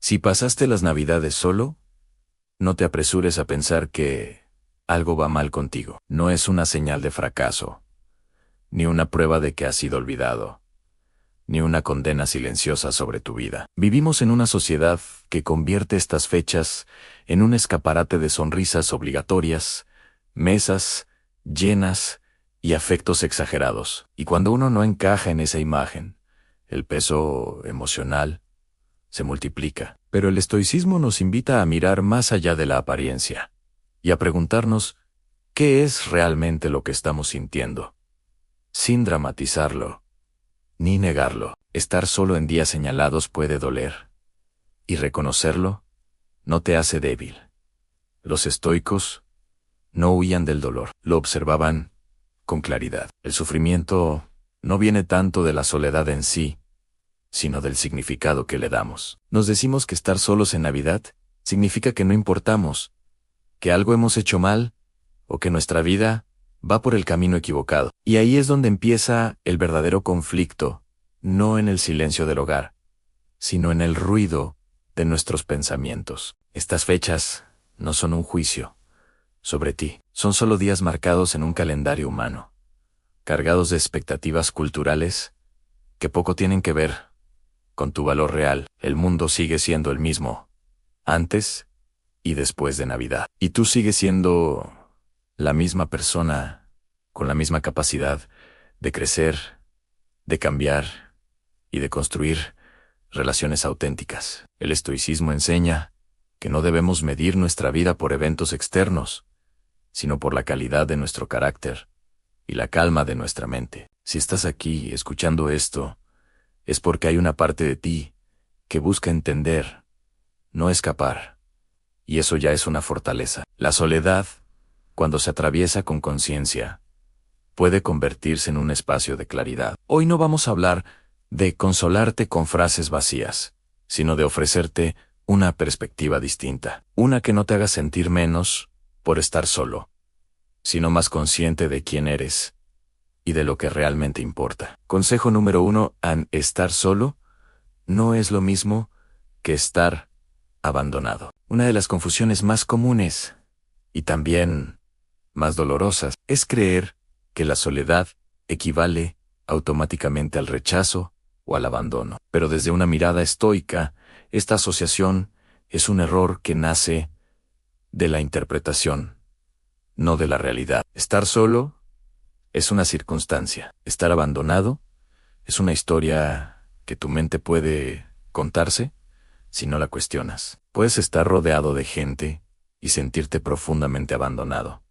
Si pasaste las Navidades solo, no te apresures a pensar que algo va mal contigo. No es una señal de fracaso, ni una prueba de que has sido olvidado, ni una condena silenciosa sobre tu vida. Vivimos en una sociedad que convierte estas fechas en un escaparate de sonrisas obligatorias, mesas llenas y afectos exagerados. Y cuando uno no encaja en esa imagen, el peso emocional se multiplica. Pero el estoicismo nos invita a mirar más allá de la apariencia y a preguntarnos qué es realmente lo que estamos sintiendo, sin dramatizarlo ni negarlo. Estar solo en días señalados puede doler, y reconocerlo no te hace débil. Los estoicos no huían del dolor, lo observaban con claridad. El sufrimiento no viene tanto de la soledad en sí, sino del significado que le damos. Nos decimos que estar solos en Navidad significa que no importamos, que algo hemos hecho mal, o que nuestra vida va por el camino equivocado. Y ahí es donde empieza el verdadero conflicto, no en el silencio del hogar, sino en el ruido de nuestros pensamientos. Estas fechas no son un juicio sobre ti, son solo días marcados en un calendario humano, cargados de expectativas culturales que poco tienen que ver con tu valor real. El mundo sigue siendo el mismo, antes y después de Navidad. Y tú sigues siendo la misma persona, con la misma capacidad de crecer, de cambiar y de construir relaciones auténticas. El estoicismo enseña que no debemos medir nuestra vida por eventos externos, sino por la calidad de nuestro carácter y la calma de nuestra mente. Si estás aquí escuchando esto, es porque hay una parte de ti que busca entender, no escapar, y eso ya es una fortaleza. La soledad, cuando se atraviesa con conciencia, puede convertirse en un espacio de claridad. Hoy no vamos a hablar de consolarte con frases vacías, sino de ofrecerte una perspectiva distinta, una que no te haga sentir menos por estar solo, sino más consciente de quién eres y de lo que realmente importa. Consejo número 1: estar solo no es lo mismo que estar abandonado. Una de las confusiones más comunes y también más dolorosas es creer que la soledad equivale automáticamente al rechazo o al abandono. Pero desde una mirada estoica, esta asociación es un error que nace de la interpretación, no de la realidad. Estar solo es una circunstancia. Estar abandonado es una historia que tu mente puede contarse si no la cuestionas. Puedes estar rodeado de gente y sentirte profundamente abandonado.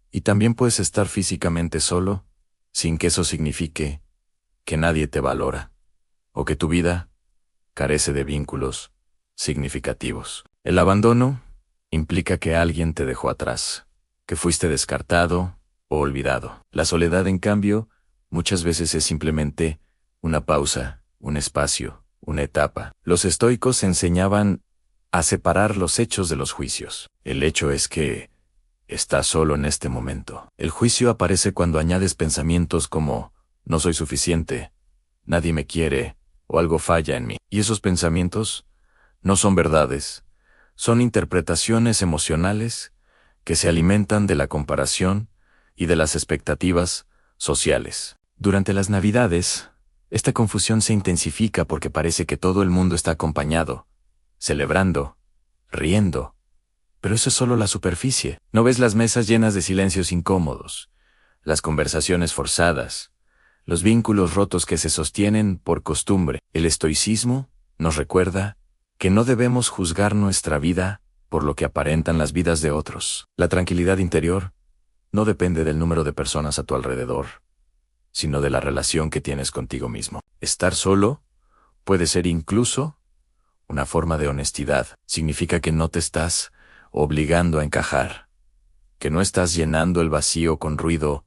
Y también puedes estar físicamente solo, sin que eso signifique que nadie te valora, o que tu vida carece de vínculos significativos. El abandono implica que alguien te dejó atrás, que fuiste descartado o olvidado. La soledad, en cambio, muchas veces es simplemente una pausa, un espacio, una etapa. Los estoicos enseñaban a separar los hechos de los juicios. El hecho es que estás solo en este momento. El juicio aparece cuando añades pensamientos como no soy suficiente, nadie me quiere o algo falla en mí. Y esos pensamientos no son verdades, son interpretaciones emocionales que se alimentan de la comparación y de las expectativas sociales. Durante las Navidades, esta confusión se intensifica porque parece que todo el mundo está acompañado, celebrando, riendo. Pero eso es solo la superficie. No ves las mesas llenas de silencios incómodos, las conversaciones forzadas, los vínculos rotos que se sostienen por costumbre. El estoicismo nos recuerda que no debemos juzgar nuestra vida por lo que aparentan las vidas de otros. La tranquilidad interior no depende del número de personas a tu alrededor, sino de la relación que tienes contigo mismo. Estar solo puede ser incluso una forma de honestidad. Significa que no te estás obligando a encajar, que no estás llenando el vacío con ruido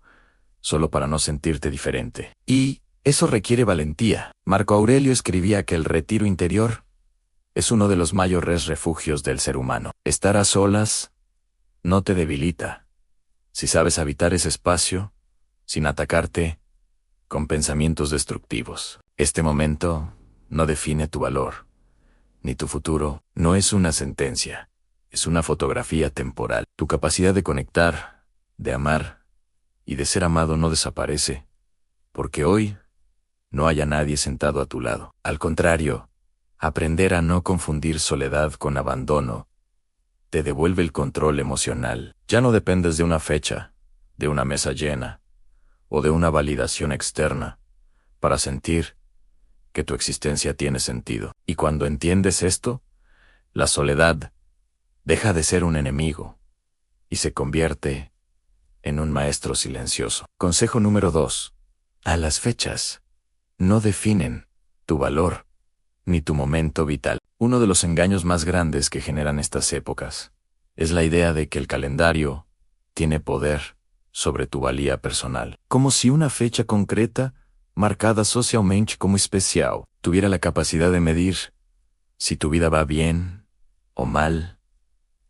solo para no sentirte diferente. Y eso requiere valentía. Marco Aurelio escribía que el retiro interior es uno de los mayores refugios del ser humano. Estar a solas no te debilita, si sabes habitar ese espacio sin atacarte con pensamientos destructivos. Este momento no define tu valor, ni tu futuro. No es una sentencia, es una fotografía temporal. Tu capacidad de conectar, de amar y de ser amado no desaparece, porque hoy no haya nadie sentado a tu lado. Al contrario, aprender a no confundir soledad con abandono te devuelve el control emocional. Ya no dependes de una fecha, de una mesa llena o de una validación externa para sentir que tu existencia tiene sentido. Y cuando entiendes esto, la soledad deja de ser un enemigo y se convierte en un maestro silencioso. Consejo número 2. A las fechas no definen tu valor ni tu momento vital. Uno de los engaños más grandes que generan estas épocas es la idea de que el calendario tiene poder sobre tu valía personal, como si una fecha concreta, marcada socialmente como especial, tuviera la capacidad de medir si tu vida va bien o mal,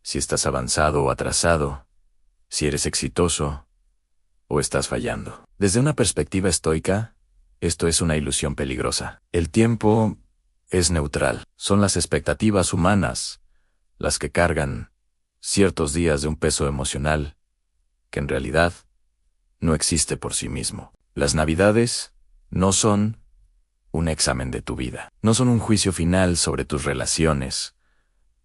si estás avanzado o atrasado, si eres exitoso o estás fallando. Desde una perspectiva estoica, esto es una ilusión peligrosa. El tiempo es neutral. Son las expectativas humanas las que cargan ciertos días de un peso emocional que en realidad no existe por sí mismo. Las Navidades no son un examen de tu vida. No son un juicio final sobre tus relaciones,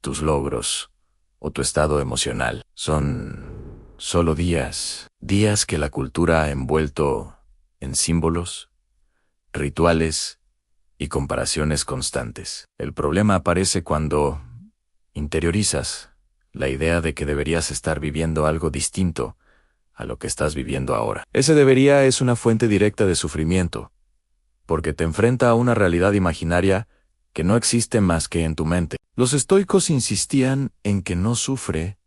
tus logros o tu estado emocional. Son solo días que la cultura ha envuelto en símbolos, rituales y comparaciones constantes. El problema aparece cuando interiorizas la idea de que deberías estar viviendo algo distinto a lo que estás viviendo ahora. Ese debería es una fuente directa de sufrimiento, porque te enfrenta a una realidad imaginaria que no existe más que en tu mente. Los estoicos insistían en que no sufre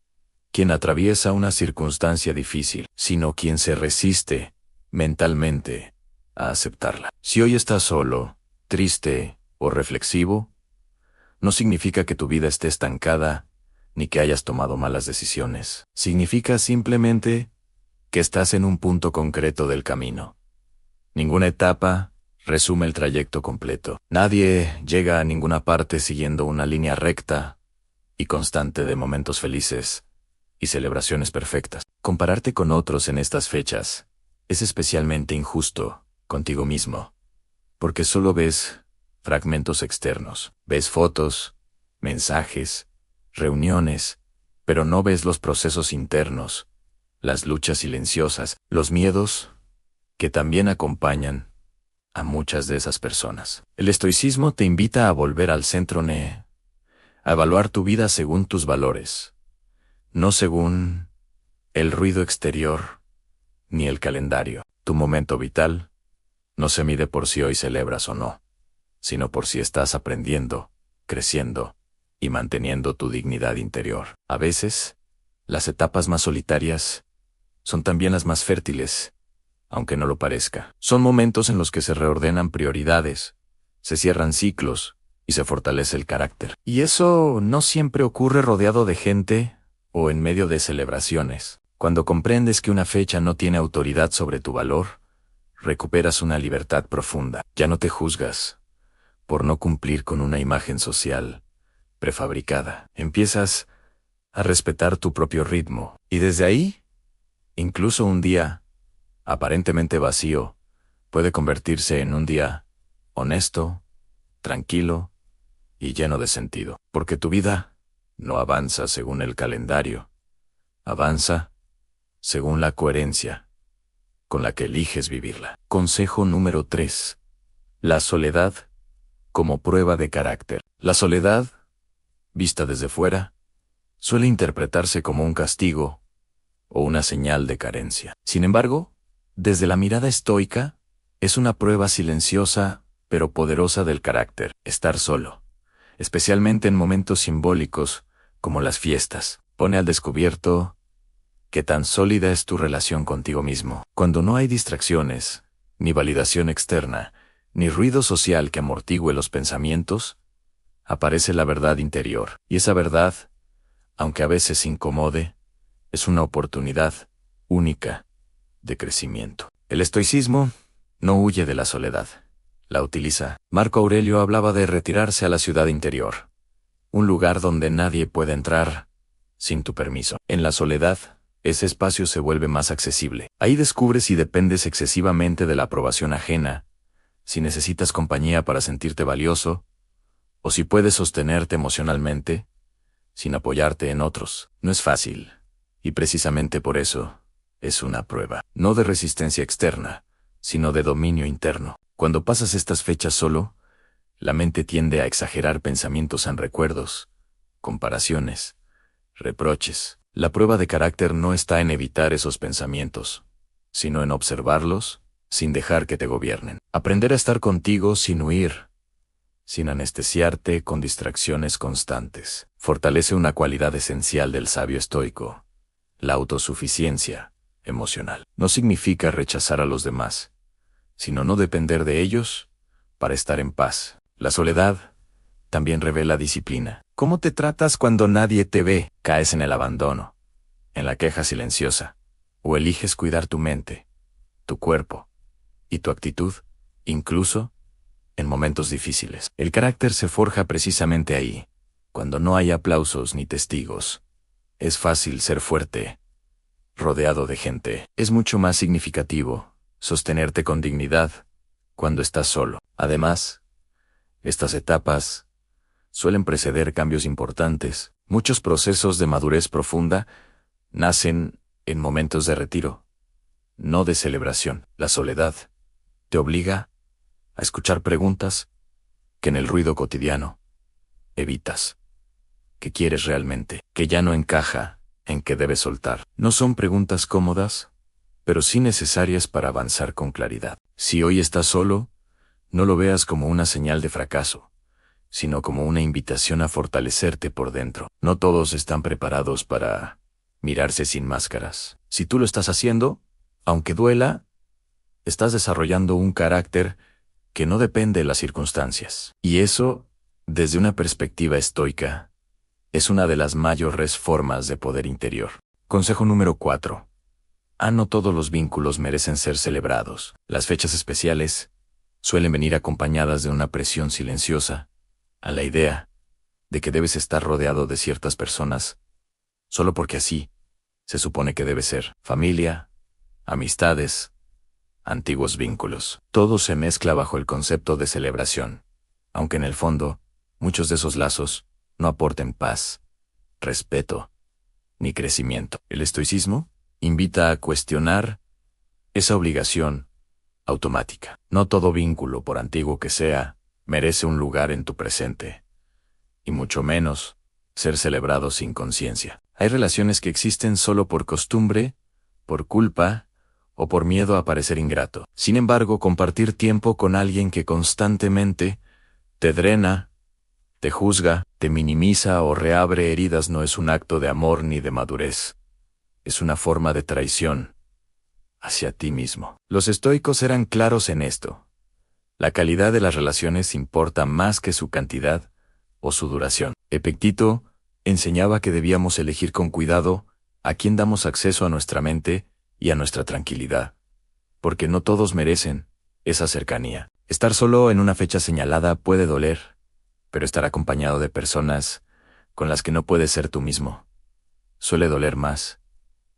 quien atraviesa una circunstancia difícil, sino quien se resiste mentalmente a aceptarla. Si hoy estás solo, triste o reflexivo, no significa que tu vida esté estancada ni que hayas tomado malas decisiones. Significa simplemente que estás en un punto concreto del camino. Ninguna etapa resume el trayecto completo. Nadie llega a ninguna parte siguiendo una línea recta y constante de momentos felices y celebraciones perfectas. Compararte con otros en estas fechas es especialmente injusto contigo mismo, porque solo ves fragmentos externos. Ves fotos, mensajes, reuniones, pero no ves los procesos internos, las luchas silenciosas, los miedos que también acompañan a muchas de esas personas. El estoicismo te invita a volver al centro a evaluar tu vida según tus valores, no según el ruido exterior ni el calendario. Tu momento vital no se mide por si hoy celebras o no, sino por si estás aprendiendo, creciendo y manteniendo tu dignidad interior. A veces, las etapas más solitarias son también las más fértiles, aunque no lo parezca. Son momentos en los que se reordenan prioridades, se cierran ciclos y se fortalece el carácter. Y eso no siempre ocurre rodeado de gente o en medio de celebraciones. Cuando comprendes que una fecha no tiene autoridad sobre tu valor, recuperas una libertad profunda. Ya no te juzgas por no cumplir con una imagen social prefabricada. Empiezas a respetar tu propio ritmo. Y desde ahí, incluso un día aparentemente vacío puede convertirse en un día honesto, tranquilo y lleno de sentido. Porque tu vida no avanza según el calendario, avanza según la coherencia con la que eliges vivirla. Consejo número 3. La soledad como prueba de carácter. La soledad, vista desde fuera, suele interpretarse como un castigo o una señal de carencia. Sin embargo, desde la mirada estoica, es una prueba silenciosa pero poderosa del carácter. Estar solo, especialmente en momentos simbólicos como las fiestas, pone al descubierto qué tan sólida es tu relación contigo mismo. Cuando no hay distracciones, ni validación externa, ni ruido social que amortigüe los pensamientos, aparece la verdad interior. Y esa verdad, aunque a veces incomode, es una oportunidad única de crecimiento. El estoicismo no huye de la soledad, la utiliza. Marco Aurelio hablaba de retirarse a la ciudad interior, un lugar donde nadie puede entrar sin tu permiso. En la soledad, ese espacio se vuelve más accesible. Ahí descubres si dependes excesivamente de la aprobación ajena, si necesitas compañía para sentirte valioso, o si puedes sostenerte emocionalmente sin apoyarte en otros. No es fácil, y precisamente por eso es una prueba, no de resistencia externa, sino de dominio interno. Cuando pasas estas fechas solo, la mente tiende a exagerar pensamientos en recuerdos, comparaciones, reproches. La prueba de carácter no está en evitar esos pensamientos, sino en observarlos, sin dejar que te gobiernen. Aprender a estar contigo sin huir, sin anestesiarte con distracciones constantes. Fortalece una cualidad esencial del sabio estoico: la autosuficiencia emocional. No significa rechazar a los demás, sino no depender de ellos para estar en paz. La soledad también revela disciplina. ¿Cómo te tratas cuando nadie te ve? ¿Caes en el abandono, en la queja silenciosa, o eliges cuidar tu mente, tu cuerpo y tu actitud, incluso en momentos difíciles? El carácter se forja precisamente ahí, cuando no hay aplausos ni testigos. Es fácil ser fuerte, rodeado de gente. Es mucho más significativo sostenerte con dignidad cuando estás solo. Además, estas etapas suelen preceder cambios importantes. Muchos procesos de madurez profunda nacen en momentos de retiro, no de celebración. La soledad te obliga a escuchar preguntas que en el ruido cotidiano evitas. ¿Qué quieres realmente? ¿Qué ya no encaja? ¿En qué debes soltar? No son preguntas cómodas, pero sí necesarias para avanzar con claridad. Si hoy estás solo, no lo veas como una señal de fracaso, sino como una invitación a fortalecerte por dentro. No todos están preparados para mirarse sin máscaras. Si tú lo estás haciendo, aunque duela, estás desarrollando un carácter que no depende de las circunstancias. Y eso, desde una perspectiva estoica, es una de las mayores formas de poder interior. Consejo número 4. No todos los vínculos merecen ser celebrados. Las fechas especiales suelen venir acompañadas de una presión silenciosa a la idea de que debes estar rodeado de ciertas personas solo porque así se supone que debe ser. Familia, amistades, antiguos vínculos. Todo se mezcla bajo el concepto de celebración, aunque en el fondo, muchos de esos lazos no aporten paz, respeto, ni crecimiento. El estoicismo invita a cuestionar esa obligación automática. No todo vínculo, por antiguo que sea, merece un lugar en tu presente, y mucho menos ser celebrado sin conciencia. Hay relaciones que existen solo por costumbre, por culpa o por miedo a parecer ingrato. Sin embargo, compartir tiempo con alguien que constantemente te drena, te juzga, te minimiza o reabre heridas no es un acto de amor ni de madurez. Es una forma de traición hacia ti mismo. Los estoicos eran claros en esto. La calidad de las relaciones importa más que su cantidad o su duración. Epicteto enseñaba que debíamos elegir con cuidado a quién damos acceso a nuestra mente y a nuestra tranquilidad, porque no todos merecen esa cercanía. Estar solo en una fecha señalada puede doler, pero estar acompañado de personas con las que no puedes ser tú mismo suele doler más,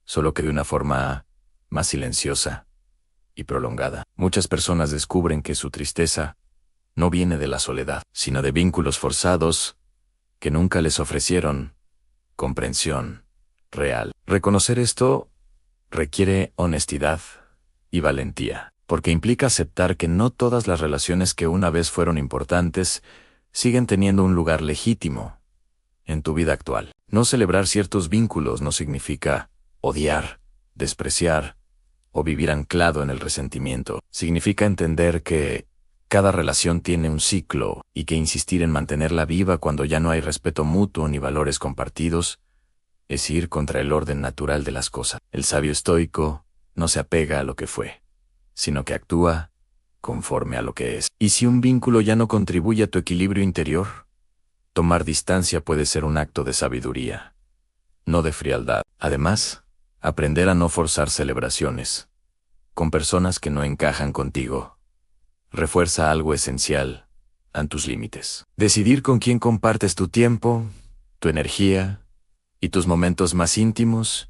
solo que de una forma más silenciosa y prolongada. Muchas personas descubren que su tristeza no viene de la soledad, sino de vínculos forzados que nunca les ofrecieron comprensión real. Reconocer esto requiere honestidad y valentía, porque implica aceptar que no todas las relaciones que una vez fueron importantes siguen teniendo un lugar legítimo en tu vida actual. No celebrar ciertos vínculos no significa odiar, despreciar o vivir anclado en el resentimiento. Significa entender que cada relación tiene un ciclo y que insistir en mantenerla viva cuando ya no hay respeto mutuo ni valores compartidos es ir contra el orden natural de las cosas. El sabio estoico no se apega a lo que fue, sino que actúa conforme a lo que es. Y si un vínculo ya no contribuye a tu equilibrio interior, tomar distancia puede ser un acto de sabiduría, no de frialdad. Además, aprender a no forzar celebraciones con personas que no encajan contigo refuerza algo esencial a tus límites. Decidir con quién compartes tu tiempo, tu energía y tus momentos más íntimos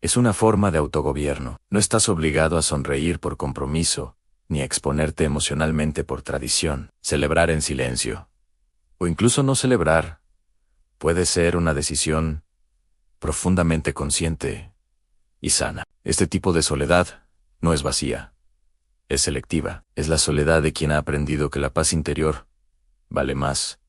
es una forma de autogobierno. No estás obligado a sonreír por compromiso, ni a exponerte emocionalmente por tradición. Celebrar en silencio, o incluso no celebrar, puede ser una decisión profundamente consciente y sana. Este tipo de soledad no es vacía, es selectiva. Es la soledad de quien ha aprendido que la paz interior vale más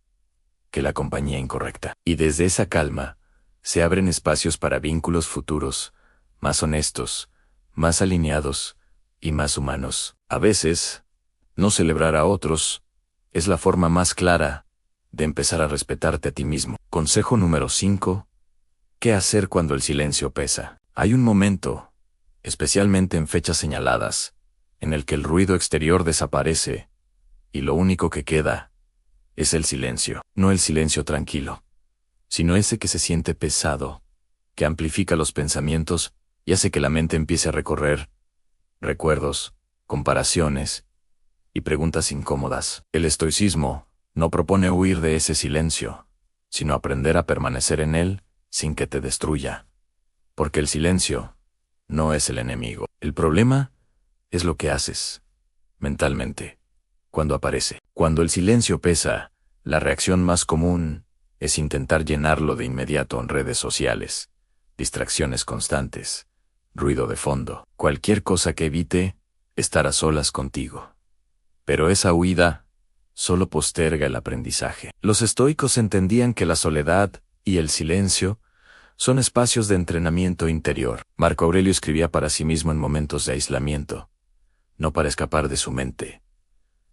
que la compañía incorrecta. Y desde esa calma se abren espacios para vínculos futuros, más honestos, más alineados y más humanos. A veces, no celebrar a otros es la forma más clara de empezar a respetarte a ti mismo. Consejo número 5. ¿Qué hacer cuando el silencio pesa? Hay un momento, especialmente en fechas señaladas, en el que el ruido exterior desaparece y lo único que queda es el silencio. No el silencio tranquilo, sino ese que se siente pesado, que amplifica los pensamientos y hace que la mente empiece a recorrer recuerdos, comparaciones y preguntas incómodas. El estoicismo no propone huir de ese silencio, sino aprender a permanecer en él sin que te destruya. Porque el silencio no es el enemigo. El problema es lo que haces mentalmente cuando aparece. Cuando el silencio pesa, la reacción más común es intentar llenarlo de inmediato en redes sociales, distracciones constantes, ruido de fondo, cualquier cosa que evite estar a solas contigo. Pero esa huida solo posterga el aprendizaje. Los estoicos entendían que la soledad y el silencio son espacios de entrenamiento interior. Marco Aurelio escribía para sí mismo en momentos de aislamiento, no para escapar de su mente,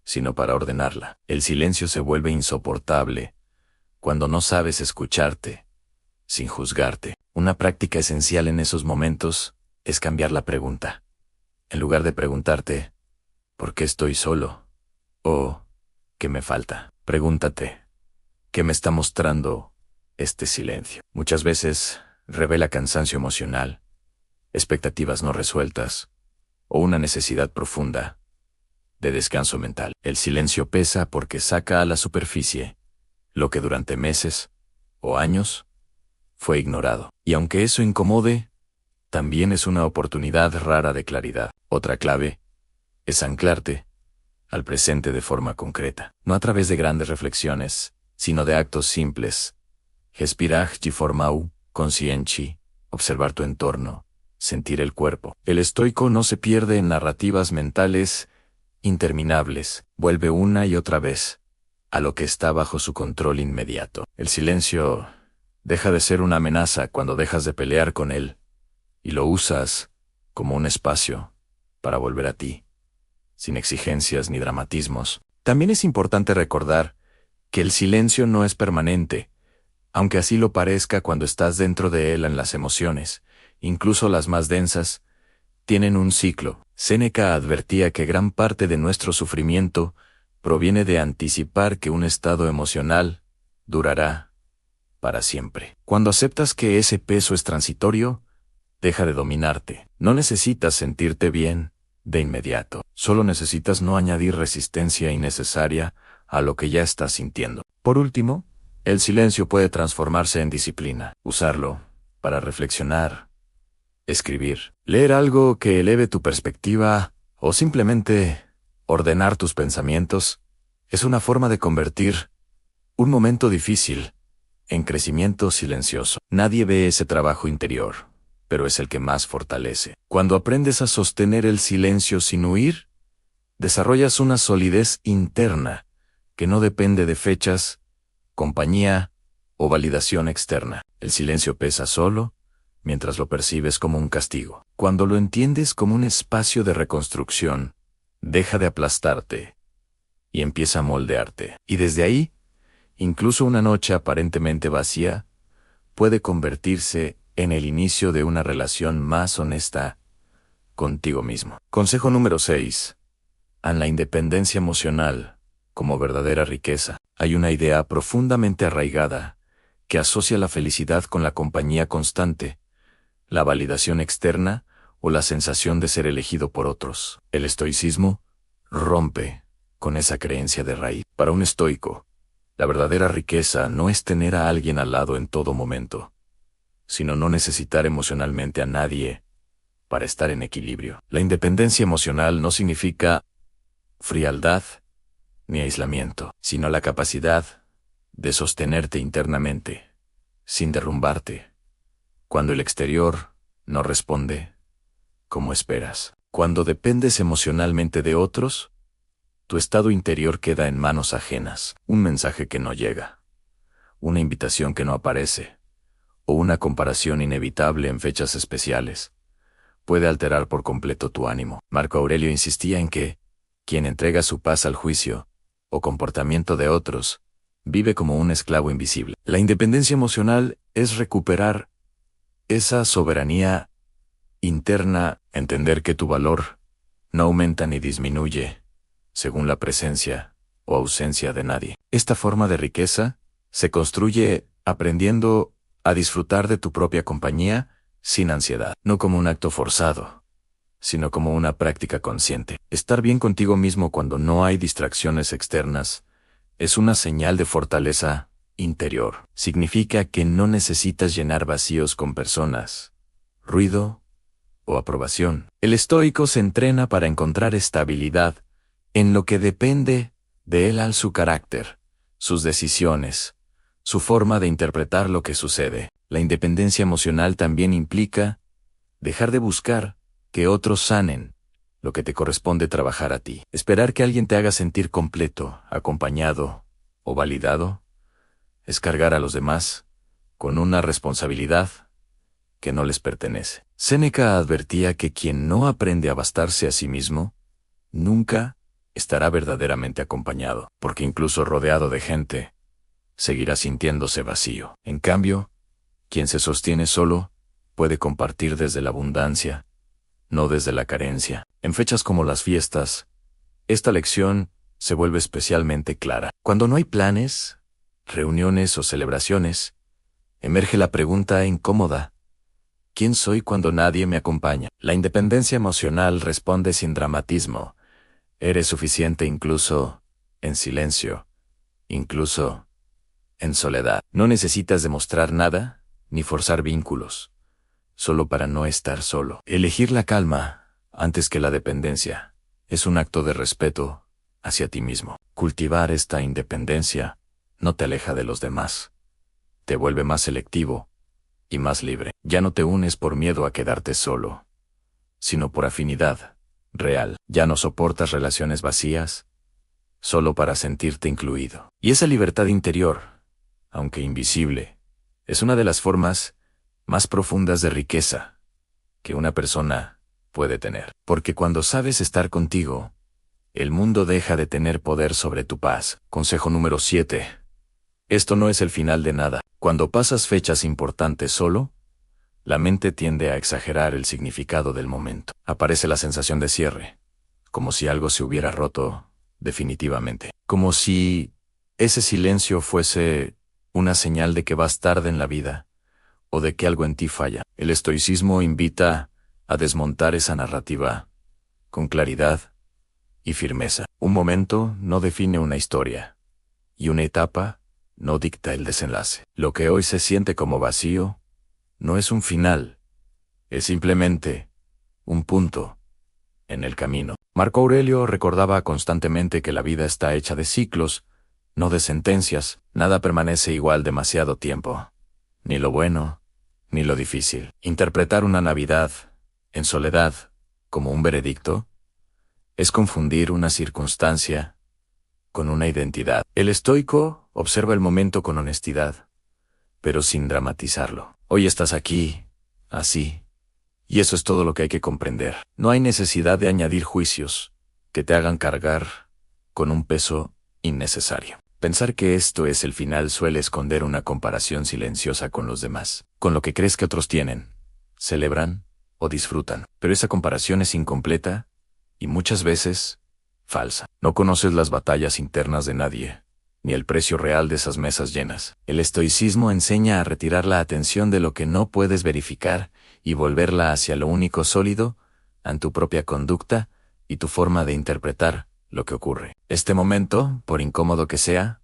sino para ordenarla. El silencio se vuelve insoportable cuando no sabes escucharte, sin juzgarte. Una práctica esencial en esos momentos es cambiar la pregunta. En lugar de preguntarte, ¿por qué estoy solo? O, ¿qué me falta? Pregúntate, ¿qué me está mostrando este silencio? Muchas veces revela cansancio emocional, expectativas no resueltas, o una necesidad profunda de descanso mental. El silencio pesa porque saca a la superficie lo que durante meses o años fue ignorado. Y aunque eso incomode, también es una oportunidad rara de claridad. Otra clave es anclarte al presente de forma concreta, no a través de grandes reflexiones, sino de actos simples. Respiraj formau, conscienci, observar tu entorno, sentir el cuerpo. El estoico no se pierde en narrativas mentales interminables, vuelve una y otra vez a lo que está bajo su control inmediato. El silencio deja de ser una amenaza cuando dejas de pelear con él y lo usas como un espacio para volver a ti, sin exigencias ni dramatismos. También es importante recordar que el silencio no es permanente, aunque así lo parezca cuando estás dentro de él. En las emociones, incluso las más densas, tienen un ciclo. Séneca advertía que gran parte de nuestro sufrimiento proviene de anticipar que un estado emocional durará para siempre. Cuando aceptas que ese peso es transitorio, deja de dominarte. No necesitas sentirte bien de inmediato. Solo necesitas no añadir resistencia innecesaria a lo que ya estás sintiendo. Por último, el silencio puede transformarse en disciplina. Usarlo para reflexionar, escribir, leer algo que eleve tu perspectiva o simplemente ordenar tus pensamientos es una forma de convertir un momento difícil en crecimiento silencioso. Nadie ve ese trabajo interior, pero es el que más fortalece. Cuando aprendes a sostener el silencio sin huir, desarrollas una solidez interna que no depende de fechas, compañía o validación externa. El silencio pesa solo mientras lo percibes como un castigo. Cuando lo entiendes como un espacio de reconstrucción, deja de aplastarte y empieza a moldearte. Y desde ahí, incluso una noche aparentemente vacía puede convertirse en el inicio de una relación más honesta contigo mismo. Consejo número 6. En la independencia emocional, como verdadera riqueza, hay una idea profundamente arraigada que asocia la felicidad con la compañía constante, la validación externa o la sensación de ser elegido por otros. El estoicismo rompe con esa creencia de raíz. Para un estoico, la verdadera riqueza no es tener a alguien al lado en todo momento, sino no necesitar emocionalmente a nadie para estar en equilibrio. La independencia emocional no significa frialdad ni aislamiento, sino la capacidad de sostenerte internamente, sin derrumbarte, cuando el exterior no responde como esperas. Cuando dependes emocionalmente de otros, tu estado interior queda en manos ajenas. Un mensaje que no llega, una invitación que no aparece, o una comparación inevitable en fechas especiales, puede alterar por completo tu ánimo. Marco Aurelio insistía en que quien entrega su paz al juicio o comportamiento de otros vive como un esclavo invisible. La independencia emocional es recuperar esa soberanía interna, entender que tu valor no aumenta ni disminuye según la presencia o ausencia de nadie. Esta forma de riqueza se construye aprendiendo a disfrutar de tu propia compañía sin ansiedad, no como un acto forzado, sino como una práctica consciente. Estar bien contigo mismo cuando no hay distracciones externas es una señal de fortaleza interior. Significa que no necesitas llenar vacíos con personas, ruido o aprobación. El estoico se entrena para encontrar estabilidad en lo que depende de él, su carácter, sus decisiones, su forma de interpretar lo que sucede. La independencia emocional también implica dejar de buscar que otros sanen lo que te corresponde trabajar a ti. Esperar que alguien te haga sentir completo, acompañado o validado es cargar a los demás con una responsabilidad que no les pertenece. Séneca advertía que quien no aprende a bastarse a sí mismo nunca estará verdaderamente acompañado, porque incluso rodeado de gente, seguirá sintiéndose vacío. En cambio, quien se sostiene solo puede compartir desde la abundancia, no desde la carencia. En fechas como las fiestas, esta lección se vuelve especialmente clara. Cuando no hay planes, reuniones o celebraciones, emerge la pregunta incómoda: ¿quién soy cuando nadie me acompaña? La independencia emocional responde sin dramatismo. Eres suficiente incluso en silencio, incluso en soledad. No necesitas demostrar nada ni forzar vínculos, solo para no estar solo. Elegir la calma antes que la dependencia es un acto de respeto hacia ti mismo. Cultivar esta independencia no te aleja de los demás, te vuelve más selectivo y más libre. Ya no te unes por miedo a quedarte solo, sino por afinidad real. Ya no soportas relaciones vacías solo para sentirte incluido. Y esa libertad interior, aunque invisible, es una de las formas más profundas de riqueza que una persona puede tener. Porque cuando sabes estar contigo, el mundo deja de tener poder sobre tu paz. Consejo número 7. Esto no es el final de nada. Cuando pasas fechas importantes solo, la mente tiende a exagerar el significado del momento. Aparece la sensación de cierre, como si algo se hubiera roto definitivamente. Como si ese silencio fuese una señal de que vas tarde en la vida o de que algo en ti falla. El estoicismo invita a desmontar esa narrativa con claridad y firmeza. Un momento no define una historia, y una etapa no dicta el desenlace. Lo que hoy se siente como vacío no es un final, es simplemente un punto en el camino. Marco Aurelio recordaba constantemente que la vida está hecha de ciclos, no de sentencias. Nada permanece igual demasiado tiempo, ni lo bueno, ni lo difícil. Interpretar una Navidad en soledad como un veredicto es confundir una circunstancia con una identidad. El estoico observa el momento con honestidad, pero sin dramatizarlo. Hoy estás aquí, así, y eso es todo lo que hay que comprender. No hay necesidad de añadir juicios que te hagan cargar con un peso innecesario. Pensar que esto es el final suele esconder una comparación silenciosa con los demás, con lo que crees que otros tienen, celebran o disfrutan. Pero esa comparación es incompleta y muchas veces falsa. No conoces las batallas internas de nadie, ni el precio real de esas mesas llenas. El estoicismo enseña a retirar la atención de lo que no puedes verificar y volverla hacia lo único sólido, en tu propia conducta y tu forma de interpretar lo que ocurre. Este momento, por incómodo que sea,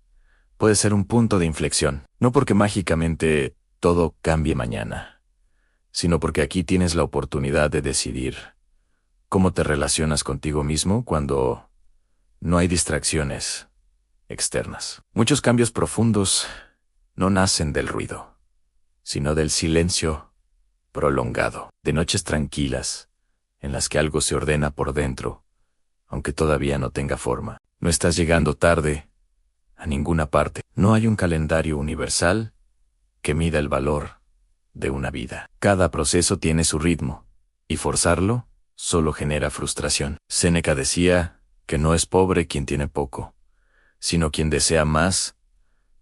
puede ser un punto de inflexión, no porque mágicamente todo cambie mañana, sino porque aquí tienes la oportunidad de decidir cómo te relacionas contigo mismo cuando no hay distracciones externas. Muchos cambios profundos no nacen del ruido, sino del silencio prolongado, de noches tranquilas, en las que algo se ordena por dentro, aunque todavía no tenga forma. No estás llegando tarde a ninguna parte. No hay un calendario universal que mida el valor de una vida. Cada proceso tiene su ritmo, y forzarlo solo genera frustración. Séneca decía que no es pobre quien tiene poco, sino quien desea más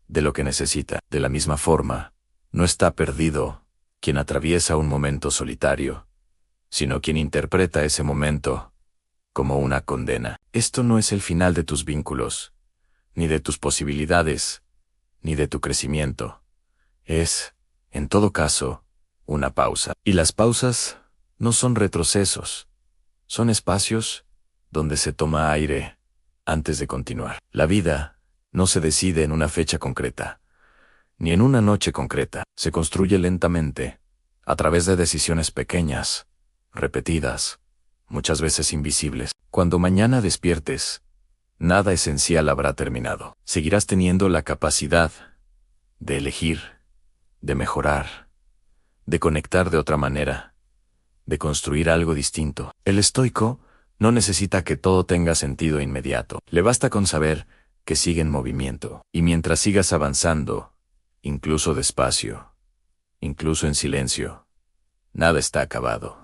de lo que necesita. De la misma forma, no está perdido quien atraviesa un momento solitario, sino quien interpreta ese momento como una condena. Esto no es el final de tus vínculos, ni de tus posibilidades, ni de tu crecimiento. Es, en todo caso, una pausa. Y las pausas no son retrocesos, son espacios donde se toma aire antes de continuar. La vida no se decide en una fecha concreta, ni en una noche concreta. Se construye lentamente, a través de decisiones pequeñas, repetidas, muchas veces invisibles. Cuando mañana despiertes, nada esencial habrá terminado. Seguirás teniendo la capacidad de elegir, de mejorar, de conectar de otra manera, de construir algo distinto. El estoico no necesita que todo tenga sentido inmediato. Le basta con saber que sigue en movimiento. Y mientras sigas avanzando, incluso despacio, incluso en silencio, nada está acabado.